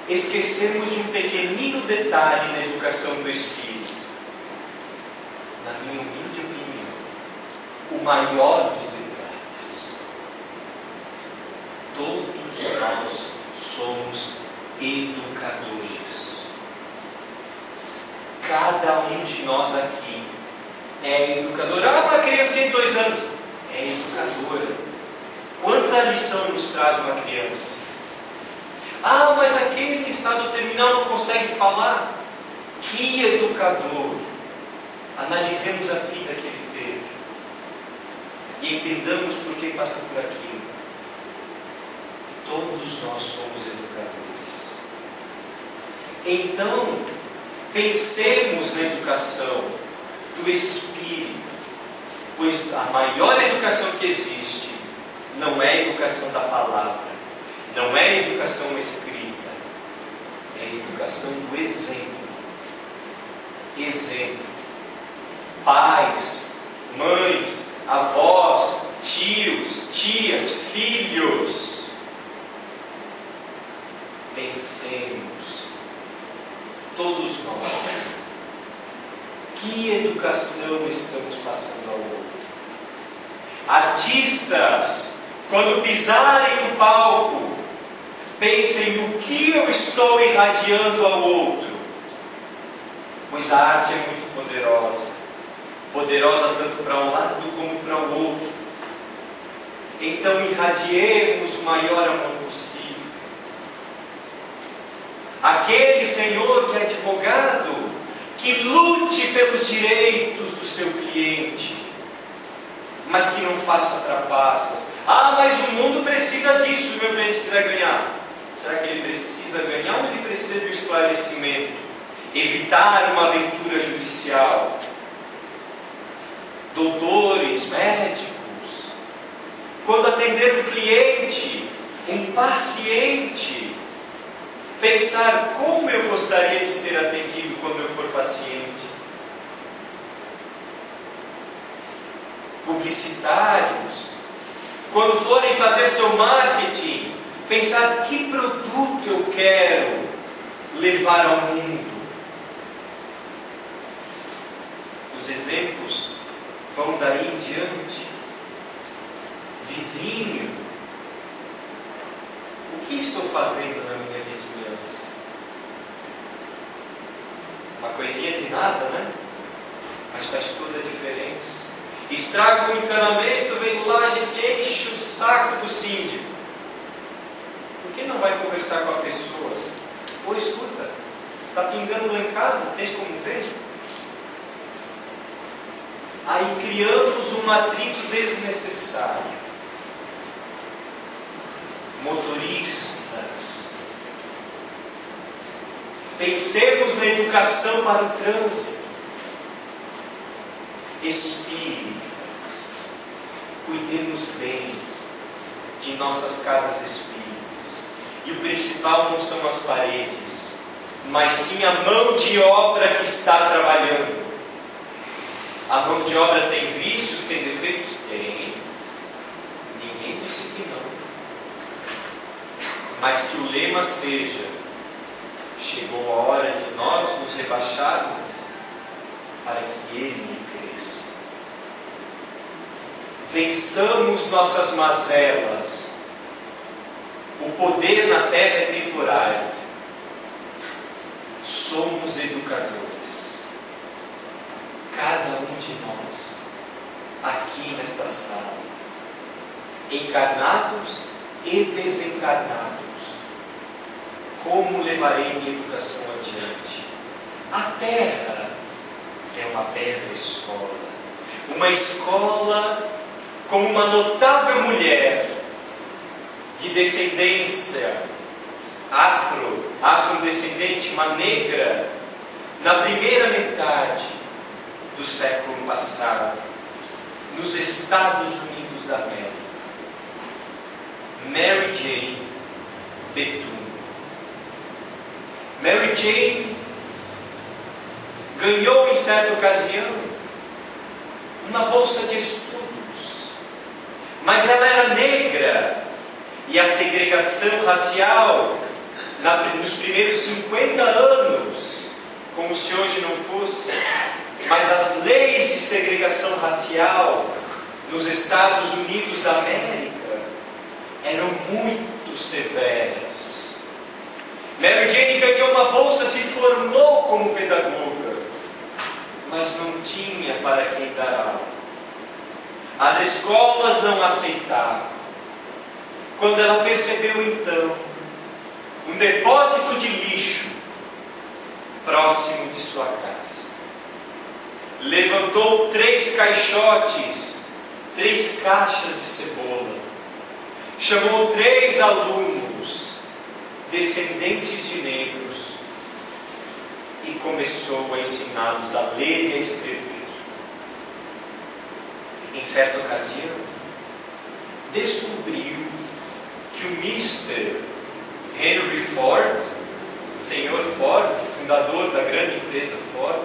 Esquecemos de um pequenino detalhe na educação do espírito. Na minha humilde opinião, o maior dos detalhes. Todos nós somos educadores. Cada um de nós aqui é educador. Uma criancinha de 2 anos é educadora. Quanta lição nos traz uma criança? Mas aquele em estado terminal não consegue falar. Que educador! Analisemos a vida que ele teve e entendamos por que passa por aquilo. Todos nós somos educadores. Então, pensemos na educação do espírito, pois a maior educação que existe não é a educação da palavra, não é a educação escrita, é a educação do exemplo. Exemplo. Pais, mães, avós, tios, tias, filhos. Pensemos, todos nós, que educação estamos passando ao outro? Artistas, quando pisarem no palco, pensem no que eu estou irradiando ao outro, pois a arte é muito poderosa, poderosa tanto para um lado como para o outro. Então irradiemos o maior amor possível. Aquele senhor que é advogado, que lute pelos direitos do seu cliente, mas que não faça trapaças. Mas o mundo precisa disso se o meu cliente quiser ganhar. Será que ele precisa ganhar ou ele precisa de um esclarecimento? Evitar uma aventura judicial. Doutores, médicos, quando atender um cliente, um paciente, pensar como eu gostaria de ser atendido quando eu for paciente. Publicitários, quando forem fazer seu marketing, pensar que produto eu quero levar ao mundo. Os exemplos vão daí em diante. Vizinho, o que estou fazendo na minha vizinhança? Uma coisinha de nada, né? Mas faz toda a diferença. Estraga o encanamento, vem lá, a gente enche o saco do síndico. Por que não vai conversar com a pessoa? Escuta, está pingando lá em casa, tens como ver? Aí criamos um atrito desnecessário. Motoristas, pensemos na educação para o trânsito. Espíritas, cuidemos bem de nossas casas espíritas. E o principal não são as paredes, mas sim a mão de obra que está trabalhando. A mão de obra tem vícios, tem defeitos? Tem. Ninguém disse que não. Mas que o lema seja: chegou a hora de nós nos rebaixarmos para que Ele cresça. Vençamos nossas mazelas. O poder na terra é temporário. Somos educadores. Cada um de nós, aqui nesta sala, encarnados e desencarnados. Como levarei minha educação adiante? A terra é uma bela escola. Uma escola como uma notável mulher de descendência afrodescendente, uma negra, na primeira metade do século passado, nos Estados Unidos da América. Mary Jane Bethune. Mary Jane ganhou em certa ocasião uma bolsa de estudos, mas ela era negra e a segregação racial nos primeiros 50 anos, como se hoje não fosse, mas as leis de segregação racial nos Estados Unidos da América eram muito severas. Mary Jane ganhou uma bolsa, se formou como pedagoga, mas não tinha para quem dar aula. As escolas não aceitavam. Quando ela percebeu então um depósito de lixo próximo de sua casa, levantou 3 caixotes, 3 caixas de cebola, chamou 3 alunos descendentes de negros e começou a ensiná-los a ler e a escrever. Em certa ocasião, descobriu que o Mr. Henry Ford, senhor Ford, fundador da grande empresa Ford,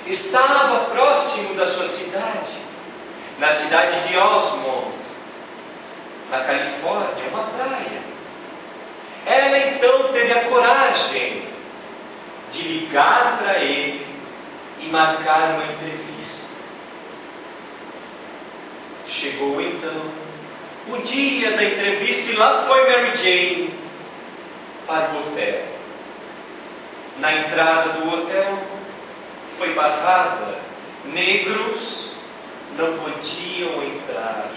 estava próximo da sua cidade, na cidade de Osmond, na Califórnia, uma praia. Ela então teve a coragem de ligar para ele e marcar uma entrevista. Chegou então o dia da entrevista e lá foi Mary Jane para o hotel. Na entrada do hotel foi barrada. Negros não podiam entrar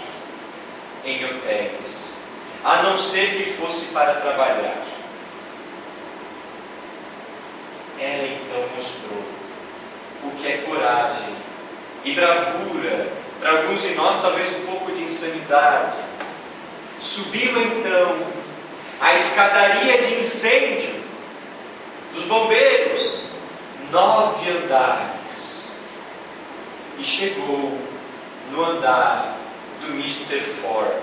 em hotéis, a não ser que fosse para trabalhar. Ela então mostrou o que é coragem e bravura, para alguns de nós talvez um pouco de insanidade. Subiu então a escadaria de incêndio dos bombeiros, 9 andares, e chegou no andar do Mr. Ford.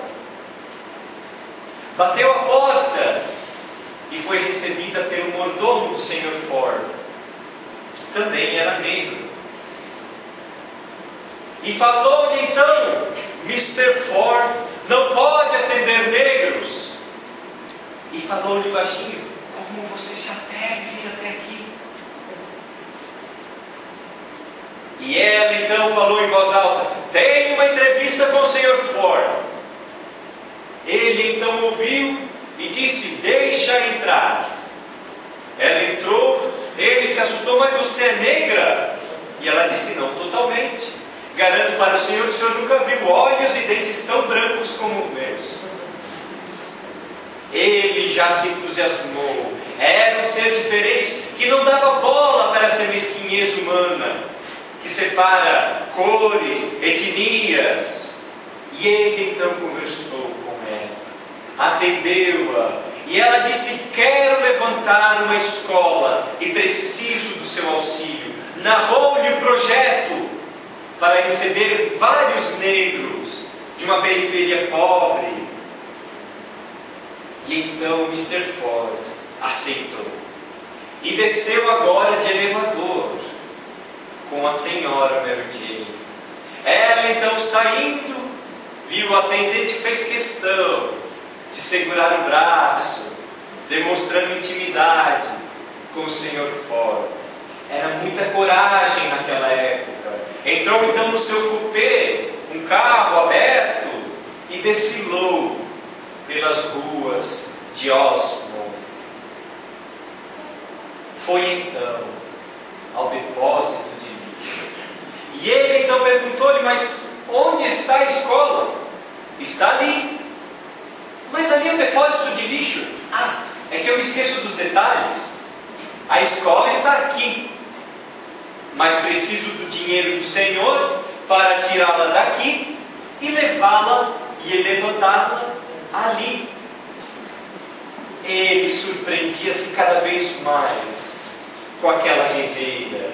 Bateu a porta e foi recebida pelo mordomo do Sr. Ford, que também era negro. E falou-lhe então: Mr. Ford não pode atender negros. E falou-lhe baixinho: como você se atreve a vir até aqui? E ela então falou em voz alta: tenho uma entrevista com o Sr. Ford. Ele então ouviu e disse: deixa entrar. Ela entrou, ele se assustou: mas você é negra? E ela disse: não, totalmente. Garanto para o senhor nunca viu olhos e dentes tão brancos como os meus. Ele já se entusiasmou. Era um ser diferente que não dava bola para essa mesquinhez humana que separa cores, etnias. E ele então conversou com ela, atendeu-a, e ela disse: quero levantar uma escola e preciso do seu auxílio. Narrou-lhe o projeto para receber vários negros de uma periferia pobre. E então Mr. Ford aceitou e desceu agora de elevador com a senhora Mary Jane. Ela então, saindo, viu o atendente, fez questão de segurar o braço, demonstrando intimidade. com o Senhor Ford. Era muita coragem naquela época. Entrou então no seu cupê, um carro aberto, e desfilou pelas ruas de Osmond. Foi então ao depósito de lixo. E ele então perguntou-lhe: mas onde está a escola? Está ali. Mas ali é o depósito de lixo. Ah, é que eu me esqueço dos detalhes. A escola está aqui, mas preciso do dinheiro do Senhor para tirá-la daqui e levá-la e levantá-la ali. Ele surpreendia-se cada vez mais com aquela guerreira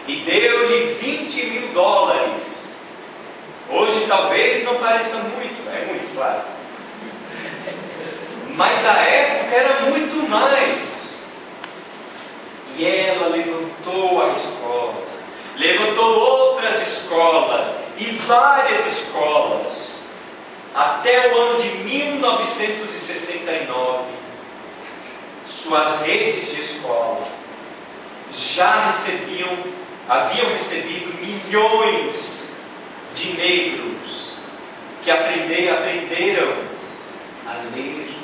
e deu-lhe $20.000. Hoje talvez não pareça muito, é muito, claro, mas a época era muito mais. E ela levantou a escola, levantou outras escolas e várias escolas. Até o ano de 1969, suas redes de escola já haviam recebido milhões de negros que aprenderam a ler,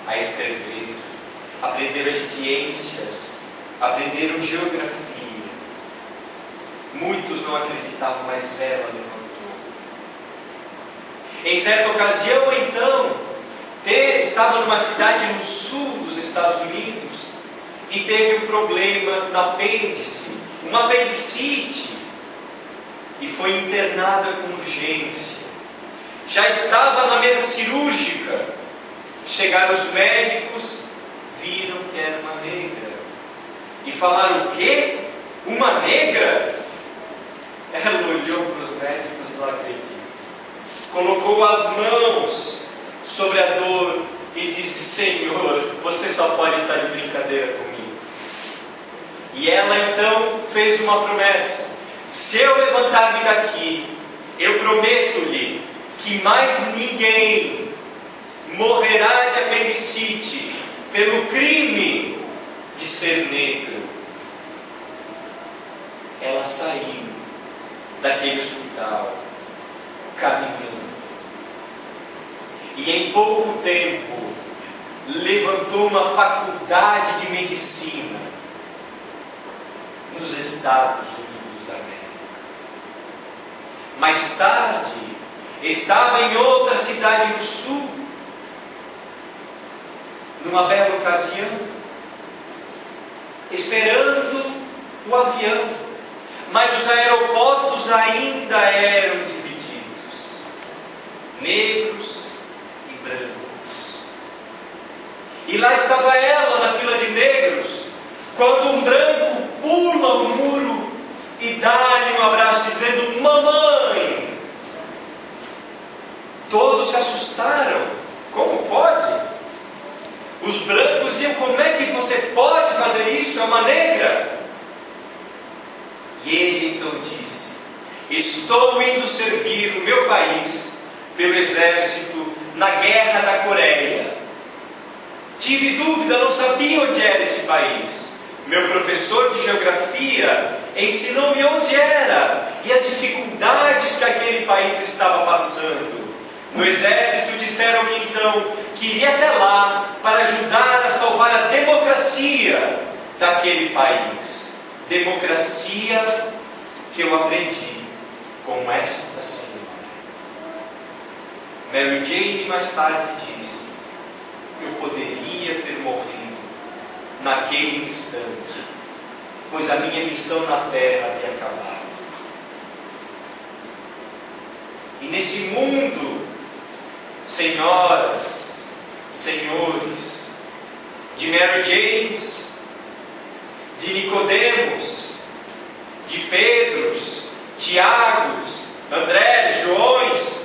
a escrever, aprenderam as ciências, aprenderam geografia. Muitos não acreditavam, mas ela levantou. Em certa ocasião, então, estava numa cidade no sul dos Estados Unidos e teve um problema no apêndice, uma apendicite, e foi internada com urgência. Já estava na mesa cirúrgica. Chegaram os médicos, viram que era uma negra e falaram: o quê? Uma negra? Ela olhou para os médicos: não acredito. Colocou as mãos sobre a dor e disse: Senhor, você só pode estar de brincadeira comigo. E ela então fez uma promessa: se eu levantar-me daqui, eu prometo-lhe que mais ninguém morrerá de apendicite pelo crime de ser negro. Ela saiu daquele hospital caminhando, e em pouco tempo levantou uma faculdade de medicina nos Estados Unidos da América. Mais tarde, estava em outra cidade no sul, numa bela ocasião, esperando o avião, mas os aeroportos ainda eram divididos, negros e brancos. E lá estava ela na fila de negros, quando um branco pula o muro e dá-lhe um abraço dizendo: mamãe. Todos se assustaram. Como pode? Os brancos diziam: como é que você pode fazer isso? É uma negra. E ele então disse: estou indo servir o meu país pelo exército na guerra da Coreia. Tive dúvida, não sabia onde era esse país. Meu professor de geografia ensinou-me onde era e as dificuldades que aquele país estava passando. No exército disseram-me então que iria até lá para ajudar a salvar a democracia daquele país. Democracia que eu aprendi com esta senhora. Mary Jane mais tarde disse: eu poderia ter morrido naquele instante, pois a minha missão na terra havia acabado. E nesse mundo, senhoras, senhores, de Mary Janes, de Nicodemos, de Pedros, Tiagos, Andrés, Joões,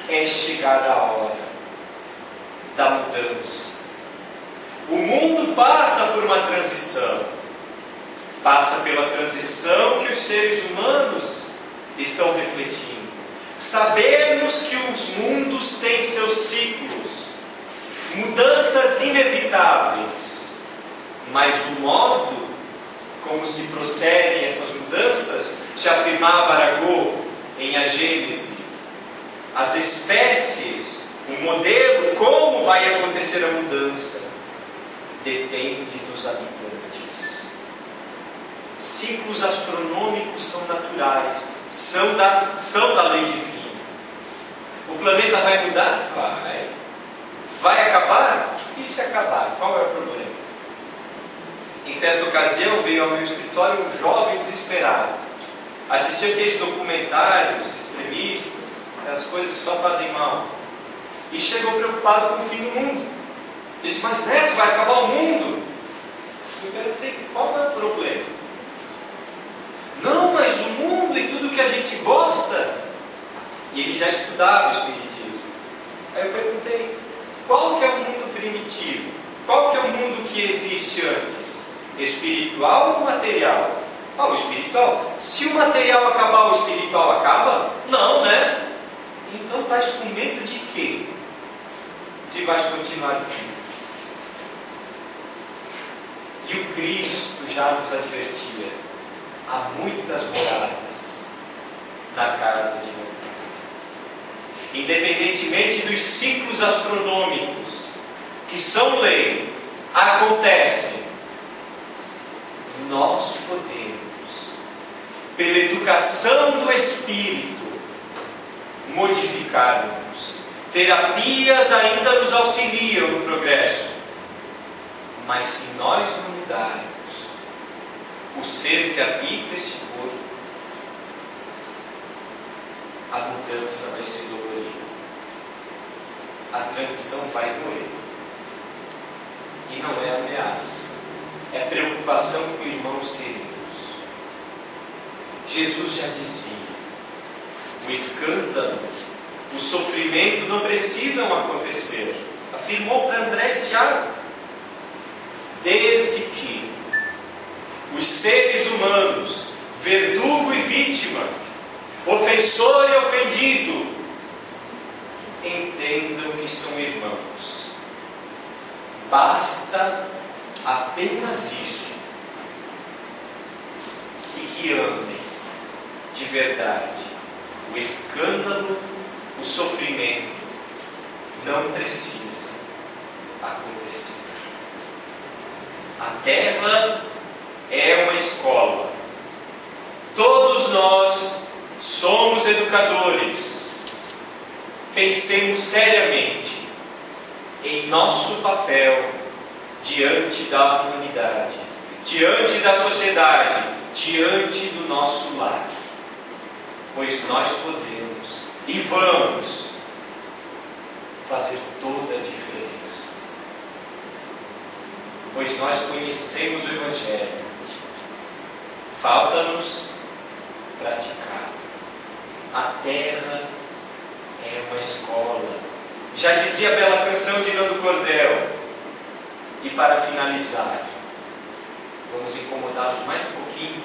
é chegada a hora da mudança. O mundo passa por uma transição, passa pela transição que os seres humanos estão refletindo. Sabemos que os mundos têm seus ciclos, mudanças inevitáveis. mas o modo como se procedem essas mudanças, já afirmava Arago em A Gênese, as espécies, o modelo, como vai acontecer a mudança, depende dos habitantes. Ciclos astronômicos são naturais, são da lei divina. O planeta vai mudar? Vai. Vai acabar? E se acabar? Qual é o problema? Em certa ocasião veio ao meu escritório um jovem desesperado. Assistia aqueles documentários extremistas, as coisas só fazem mal. E chegou preocupado com o fim do mundo. Disse, mas Neto, vai acabar o mundo? Eu perguntei, qual é o problema? Não, mas o mundo e tudo que a gente gosta. E ele já estudava o espiritismo. Aí eu perguntei, qual que é o mundo primitivo? Qual que é o mundo que existe antes? Espiritual ou material? Ah, o espiritual. Se o material acabar, o espiritual acaba? Não, né? Então estás com medo de quê? Se vais continuar vivo. E o Cristo já nos advertia: há muitas moradas na casa de meu Pai. Independentemente dos ciclos astronômicos, que são lei, acontecem, nós podemos, pela educação do Espírito, modificar-nos. Terapias ainda nos auxiliam no progresso. Mas se nós não mudarmos o ser que habita este corpo, a mudança vai ser dolorida. A transição vai doer. E não é ameaça. É preocupação com irmãos queridos. Jesus já dizia: o escândalo, o sofrimento não precisam acontecer. Afirmou para André e Tiago. Desde que os seres humanos, verdugo e vítima, ofensor e ofendido, entendam que são irmãos. Basta apenas isso, e que amem de verdade. O escândalo, o sofrimento não precisa acontecer. A Terra é uma escola. Todos nós somos educadores. Pensemos seriamente em nosso papel diante da humanidade, diante da sociedade, diante do nosso lar. Pois nós podemos e vamos fazer toda a diferença. Pois nós conhecemos o Evangelho. Falta-nos praticar. A terra é uma escola. Já dizia a bela canção de Nando Cordel. E para finalizar, vamos incomodá-los mais um pouquinho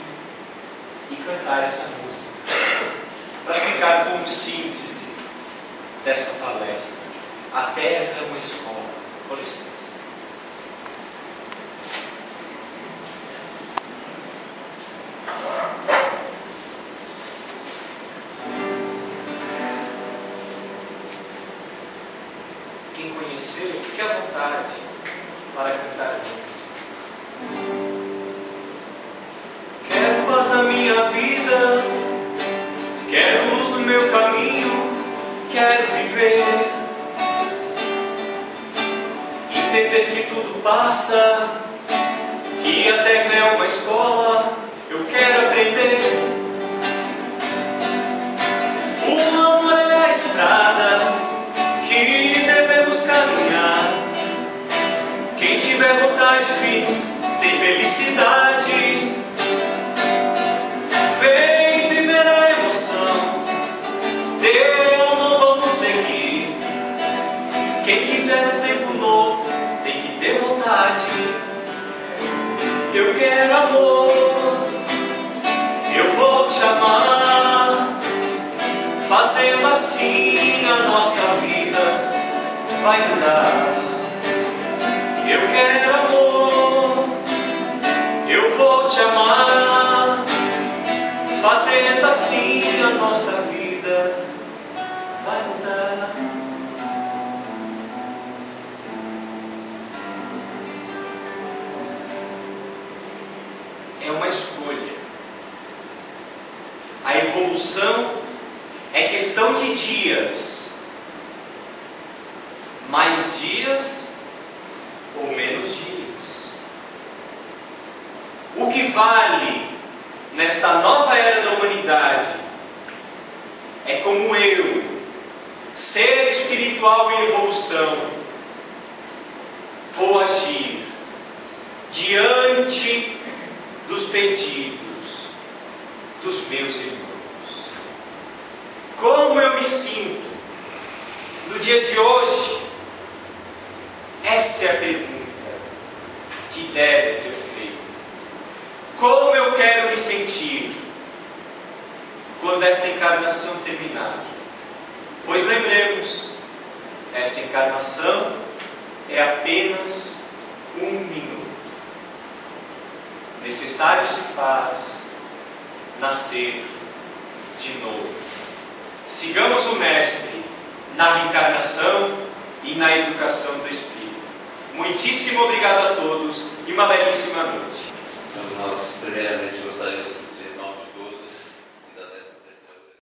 e cantar essa música, para ficar como síntese dessa palestra. A terra é uma escola. Por licença. Quem conheceu, fique à vontade para cantar junto. Quero paz na minha vida, quero luz no meu caminho, quero viver, entender que tudo passa, que a terra é uma escola, eu quero aprender. O amor é a estrada que devemos caminhar. Quem tiver vontade, filho, tem felicidade. Vem viver a emoção, teu não vamos seguir. Quem quiser um tempo novo, tem que ter vontade. Eu quero amor, eu vou te amar. Fazendo assim a nossa vida vai mudar. Eu quero amor, senta assim a nossa vida vai mudar. É uma escolha. A evolução é questão de dias. Mais dias ou menos dias. O que vale nesta nova era da humanidade é como eu, ser espiritual em evolução, vou agir diante dos pedidos dos meus irmãos. Como eu me sinto no dia de hoje? Essa é a pergunta que deve ser feita. Como eu quero me sentir quando esta encarnação terminar? Pois lembremos, essa encarnação é apenas um minuto. Necessário se faz nascer de novo. Sigamos o Mestre na reencarnação e na educação do Espírito. Muitíssimo obrigado a todos e uma belíssima noite. Então nós brevemente